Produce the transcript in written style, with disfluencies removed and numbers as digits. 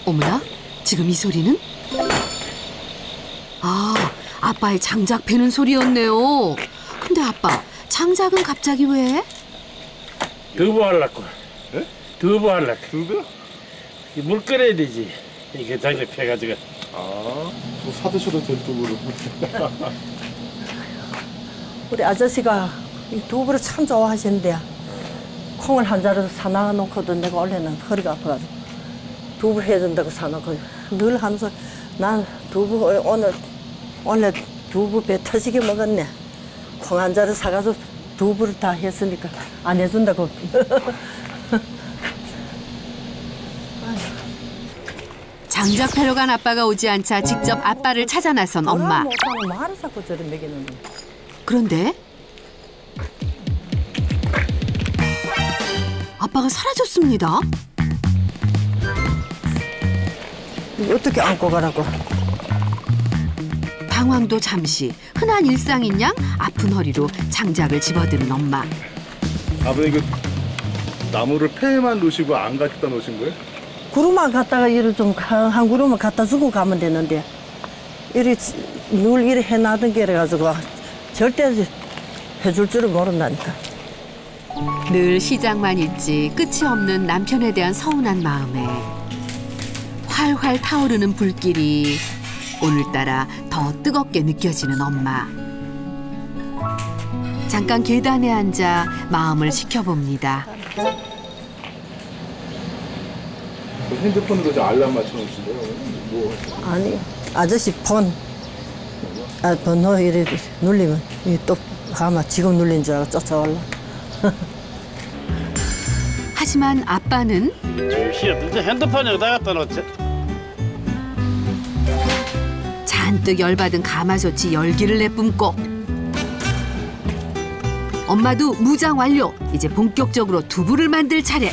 어머나, 지금 이 소리는? 아, 아빠의 장작 패는 소리였네요. 근데 아빠, 장작은 갑자기 왜? 두부 하려고. 예? 두부 하려고. 두부? 물 끓여야 되지. 이게 장작 패가지고. 아, 저 사드셔도 될 두부를. 우리 아저씨가 이 두부를 참 좋아하시는데 콩을 한 자루 사놔 놓고도 내가 원래는 허리가 아파가지고 두부 해준다고 사놓고 늘 하면서 난 두부 오늘 원래 두부 배 터지게 먹었네. 콩 한 자루 사가지고 두부를 다 했으니까 안 해준다고. 장작 패러 간 아빠가 오지 않자 직접 아빠를 찾아 나선 엄마. 말을 자꾸 저리 먹이는 거야. 그런데 아빠가 사라졌습니다. 어떻게 안고 가라고. 당황도 잠시, 흔한 일상인 양 아픈 허리로 장작을 집어드는 엄마. 아버님 그 나무를 폐에만 놓으시고 안 갖다 놓으신 거예요? 구루만 갖다가 이리 좀 한 구루만 갖다 주고 가면 되는데 이리 늘 이리 해놔던 게 이래가지고 절대 해줄 줄을 모른다니까. 늘 시장만 있지 끝이 없는 남편에 대한 서운한 마음에 활활 타오르는 불길이 오늘따라 더 뜨겁게 느껴지는 엄마. 잠깐 계단에 앉아 마음을 식혀봅니다. 핸드폰으로 저 알람 맞춰놓으신 거예요? 뭐? 아니 아저씨 폰 번호 이리 눌리면 또 아마 지금 눌린 줄 알고 쫓아올라. 하지만 아빠는 도대체 핸드폰 여기다 갖다 놓지? 잔뜩 열받은 가마솥이 열기를 내뿜고 엄마도 무장 완료. 이제 본격적으로 두부를 만들 차례.